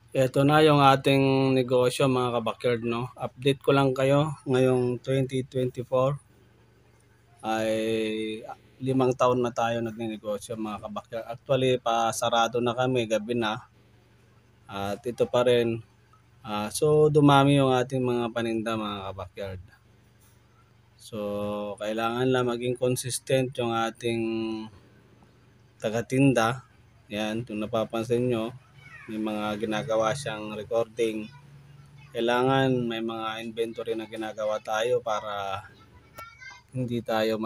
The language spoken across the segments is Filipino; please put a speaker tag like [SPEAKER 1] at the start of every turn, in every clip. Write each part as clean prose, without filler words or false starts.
[SPEAKER 1] Ito na yung ating negosyo mga kabakyard, no? Update ko lang kayo ngayong 2024 ay 5 taon na tayo nagnenegosyo mga kabakyard. Actually, pasarado na kami, gabi na. At ito pa rin. So, dumami yung ating mga paninda mga kabakyard. So, kailangan lang maging consistent yung ating tagatinda. Yan, kung napapansin nyo, may mga ginagawa siyang recording. Kailangan may mga inventory na ginagawa tayo para hindi tayo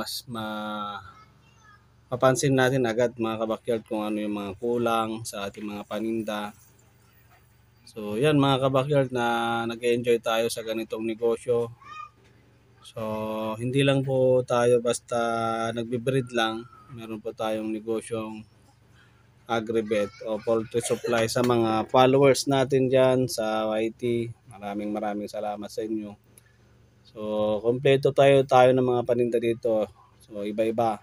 [SPEAKER 1] mapansin natin agad mga kabakyard kung ano yung mga kulang sa ating mga paninda. So yan mga kabakyard, na nag-enjoy tayo sa ganitong negosyo. So hindi lang po tayo basta nagbe-breed lang. Meron po tayong negosyong agribet o poultry supply sa mga followers natin dyan sa YT. Maraming salamat sa inyo. So, kompleto tayo ng mga paninda dito. So, iba-iba.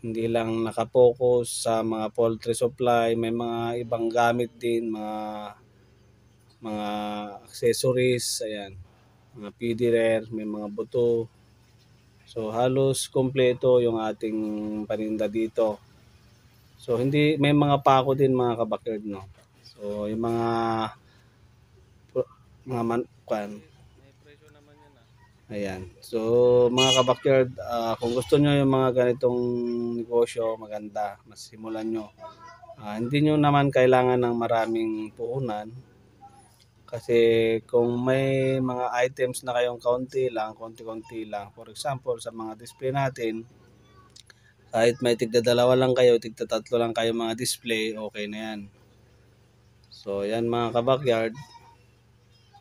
[SPEAKER 1] Hindi lang nakapokus sa mga poultry supply, may mga ibang gamit din, mga accessories, ayan. Mga PD rare, may mga buto. So, halos kompleto yung ating paninda dito. So, hindi may mga pako din mga kabakyard, no. So, yung mga ayan. So, mga kabakyard, kung gusto nyo yung mga ganitong negosyo, maganda, mas simulan nyo. Hindi nyo naman kailangan ng maraming puhunan. Kasi kung may mga items na kayong konti-konti lang. For example, sa mga display natin, kahit may tigda-2 lang kayo, tigda-3 lang kayo mga display, okay na yan. So, yan mga kabakyard.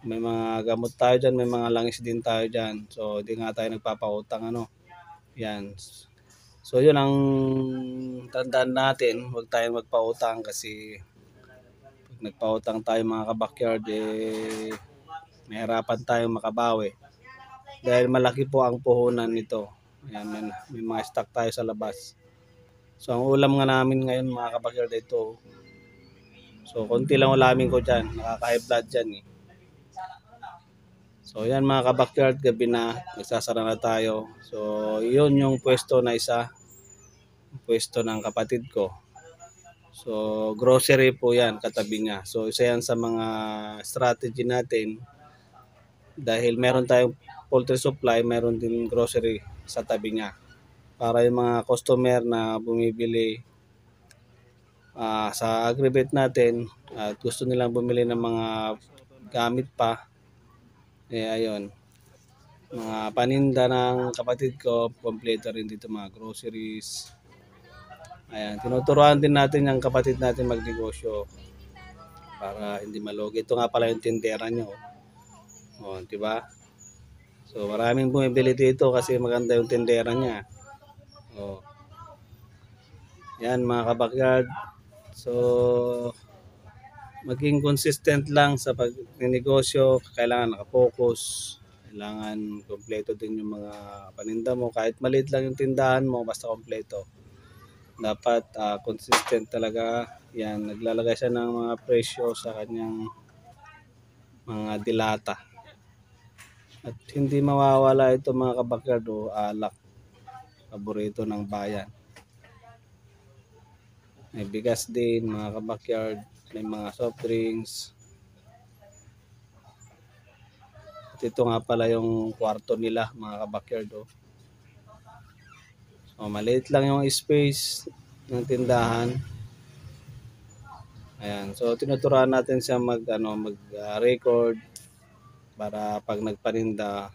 [SPEAKER 1] May mga gamot tayo dyan, may mga langis din tayo dyan. So, hindi nga tayo nagpapautang, ano. Yan. So, yun ang tandaan natin. Huwag tayong magpautang kasi pag nagpautang tayo mga kabakyard, may harapan tayong makabawi. Dahil malaki po ang puhunan nito. Ayan, may mga stock tayo sa labas. So, ang ulam nga namin ngayon mga kabakyard ito. So, konti lang ulamin ko dyan. Nakaka-high blood dyan eh. So yan mga kabakyard, gabi na, nagsasara na tayo. So yun yung pwesto na isa, pwesto ng kapatid ko. So grocery po yan, katabi niya. So isa yan sa mga strategy natin. Dahil meron tayong poultry supply, meron din grocery sa tabi niya. Para yung mga customer na bumibili sa agribet natin at gusto nilang bumili ng mga gamit pa, ayun, mga paninda ng kapatid ko, kompleto rin dito mga groceries. Ayan, tinuturuan din natin yung kapatid natin magnegosyo para hindi malugi. Ito nga pala yung tindera nyo. O, di ba? So, maraming bumibili dito kasi maganda yung tindera niya. O. Yan mga kabakyard. So, maging consistent lang sa pagnegosyo, kailangan nakapokus. Kailangan kompleto din yung mga paninda mo. Kahit maliit lang yung tindahan mo, basta kompleto. Dapat consistent talaga. Yan, naglalagay siya ng mga presyo sa kanyang mga dilata. At hindi mawawala ito mga kabakyard, alak. Paborito ng bayan. May bigas din mga kabakyard. May mga soft drinks. Ito nga pala yung kwarto nila mga kabakyard. So, maliit lang yung space ng tindahan. Ayan. So tinuturuan natin siya mag record para pag nagpaninda